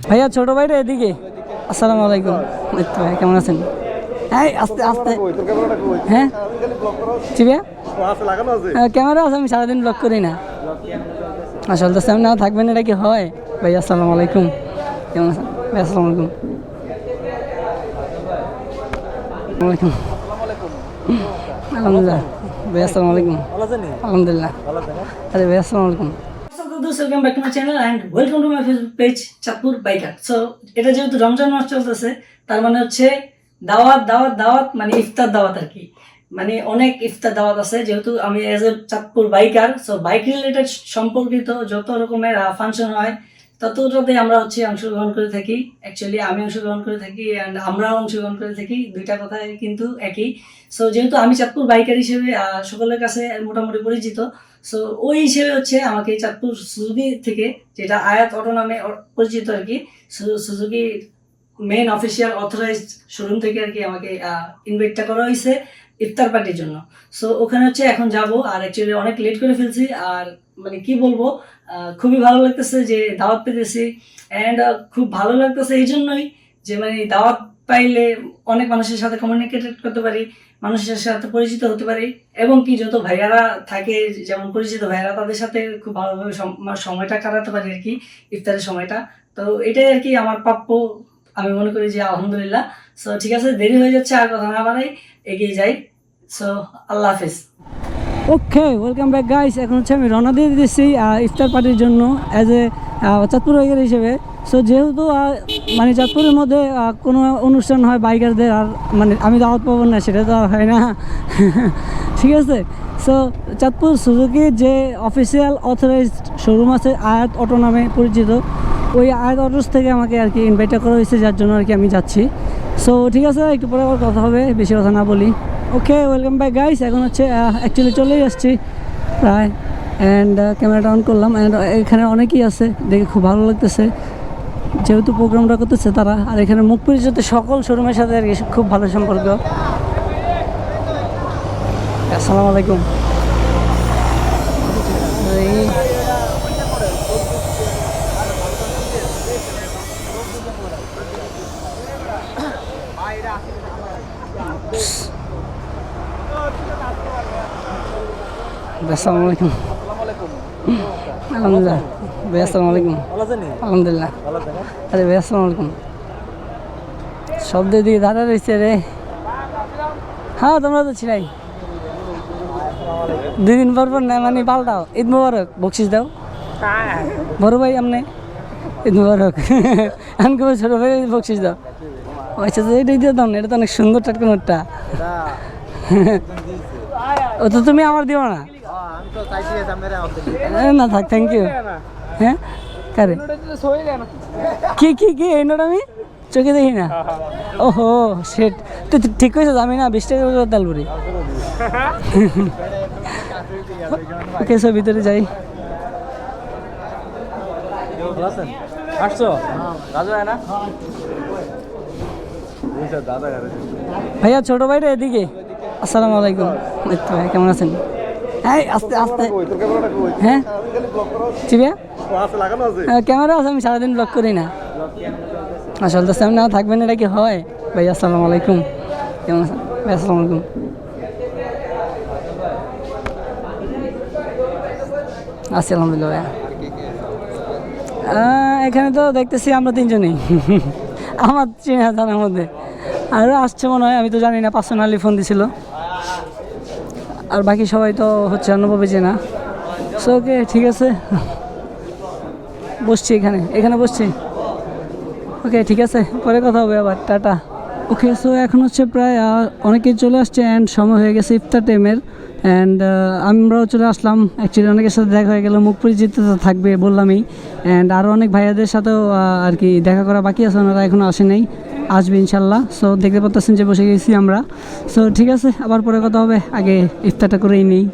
ভাইয়া ছোট ভাইটা এদিকে। আসসালামু আলাইকুম। ভাই কেমন আছেন? হ্যাঁ আস্তে আস্তে। হ্যাঁ জি ভাইয়া ক্যামেরা আছে, আমি সারাদিন ব্লগ করি না। আসলে তো সামনে থাকবেন, এটা কি হয়? ভাই আসসালামু আলাইকুম, কেমন আছেন? ভাই আসসালামু আলাইকুম। ওয়ালাইকুম আলহামদুলিল্লাহ। ভাই আসসালামু আলাইকুম। আলহামদুলিল্লাহ। আরে ভাই আসসালামু আলাইকুম। Welcome back to my channel and welcome to my Facebook page Chandpur biker. So এটা যেহেতু রমজান মাস চলতেছে, তার মানে হচ্ছে দাওয়াত দাওয়াত দাওয়াত, মানে ইফতার দাওয়াত আর কি। মানে অনেক ইফতার দাওয়াত আছে, যেহেতু আমি as a Chandpur biker, so bike related সম্পর্কিত যত রকমের ফাংশন হয় ততটাতে আমরা হচ্ছে অংশগ্রহণ করে থাকি। অ্যাকচুয়ালি আমি অংশগ্রহণ করে থাকি অ্যান্ড আমরাও অংশগ্রহণ করে থাকি, দুইটা কথাই কিন্তু একই। সো যেহেতু আমি চাঁদপুর বাইকার হিসেবে সকলের কাছে মোটামুটি পরিচিত, সো ওই হিসেবে হচ্ছে আমাকে চাঁদপুর সুজুকি থেকে, যেটা আয়াত অটো নামে পরিচিত আর কি, Suzuki main official authorised showroom থেকে আর কি আমাকে ইনভাইটটা করা হয়েছে ইফতার পার্টির জন্য। সো ওখানে হচ্ছে এখন যাব, আর অ্যাকচুয়ালি অনেক লেট করে ফেলছি। আর মানে কি বলবো, খুবই ভালো লাগতেছে যে দাওয়াত পেতেছি। অ্যান্ড খুব ভালো লাগতেছে এই জন্যই যে মানে দাওয়াত পাইলে অনেক মানুষের সাথে কমিউনিকেটেড করতে পারি, মানুষের সাথে পরিচিত হতে পারি, এবং কি যত ভাইয়ারা থাকে, যেমন পরিচিত ভাইয়ারা, তাদের সাথে খুব ভালোভাবে সময়টা কাটাতে পারি আর কি, ইফতারের সময়টা। তো এটাই আর কি আমার প্রাপ্য, আমি মনে করি যে আলহামদুলিল্লাহ। সো ঠিক আছে, দেরি হয়ে যাচ্ছে, আর কথা না বাড়াই এগিয়ে যাই। সো আল্লাহ হাফিজ। ওকে, ওয়েলকাম ব্যাক গাইস। এখন হচ্ছে আমি রওনা দিয়ে দিচ্ছি ইফতার পার্টির জন্য অ্যাজ এ চাঁদপুর বাইকার হিসেবে। সো যেহেতু মানে চাঁদপুরের মধ্যে কোনো অনুষ্ঠান হয় বাইকারদের, আর মানে আমি দাওয়াত পাবো না সেটা তো আর হয় না। ঠিক আছে, সো চাঁদপুর সুজুকির যে অফিসিয়াল অথরাইজড শোরুম আছে আয়াত অটো নামে পরিচিত, ওই আয়াত অটোস থেকে আমাকে আর কি ইনভাইটটা করা হয়েছে, যার জন্য আর কি আমি যাচ্ছি। সো ঠিক আছে, একটু পরে আবার কথা হবে, বেশি কথা না বলি। ওকে, ওয়েলকাম ব্যাক গাইস। এখন হচ্ছে অ্যাকচুয়ালি চলেই আসছি প্রায়, অ্যান্ড ক্যামেরাটা অন করলাম। অ্যান্ড এখানে অনেকেই আছে, দেখে খুব ভালো লাগতেছে, যেহেতু প্রোগ্রামটা করতেছে তারা। আর এখানে মুখ পরিচিত সকল শোরুমের সাথে আর কি খুব ভালো সম্পর্ক। আসসালামু আলাইকুম। আসসালামু আলাইকুম। আলহামদুলিল্লাহ। ভাই আসসালামু আলাইকুম। আলহামদুলিল্লাহ। আরে ভাই আসসালামু আলাইকুম। শব্দ দিকে দাঁড়া রয়েছে রে। হ্যাঁ তোমরা তো ছিলাই, 2 দিন পর পর না মানে পাল্টাও। ঈদ মুবারক, বকশিস দাও। বড় ভাই আমনে ঈদ মুবারক। আনকে ছোট ভাই বকশিস দাও। আচ্ছা এটাই দিয়ে দাও না, এটা তো অনেক সুন্দর টাটকা নোটটা। ও তো তুমি আমার দিও না। না থাক, থ্যাংক ইউ। হ্যাঁ কারে কি কি কি এই নোট আমি চোখে দেখি না। ওহো সেট, তুই ঠিক করেছিস, আমি না 20 টাকা করে তেলপুরি। ওকে, সব ভিতরে যাই। ভাইয়া ছোট ভাইটা এদিকে। আসসালামু আলাইকুম। ভাই কেমন আছেন? হ্যাঁ আস্তে আস্তে। হ্যাঁ জি ভাইয়া ক্যামেরা আছে, আমি সারাদিন ব্লগ করি না। আসলে তো সামনে থাকবেন, এটা কি হয়? ভাই আসসালামু আলাইকুম, কেমন আছেন? ভাই আসসালামু আলাইকুম। আছি আলহামদুলিল্লাহ ভাইয়া। এখানে তো দেখতেছি আমরা 3 জনেই, আমার চেনা জানার মধ্যে। আরও আসছে মনে হয়, আমি তো জানি না, পার্সোনালি ফোন দিছিল। আর বাকি সবাই তো হচ্ছে অন্যভাবে চেনা। সো ওকে ঠিক আছে, বসছি এখানে বসছি। ওকে ঠিক আছে, পরে কথা হবে আবার, টাটা। ওকে, সো এখন হচ্ছে প্রায় অনেকেই চলে আসছে অ্যান্ড সময় হয়ে গেছে ইফতার টাইমের। অ্যান্ড আমরাও চলে আসলাম। অ্যাকচুয়ালি অনেকের সাথে দেখা হয়ে গেল, মুখ পরিচিত তো থাকবে বললামই। অ্যান্ড আরও অনেক ভাইয়াদের সাথেও আর কি দেখা করা বাকি আছে, ওনারা এখনও আসে নাই, আসবে ইনশাল্লাহ। সো দেখতে পাচ্ছেন যে বসে গেছি আমরা। সো ঠিক আছে, আবার পরে কথা হবে, আগে ইফতারটা করেই নেই।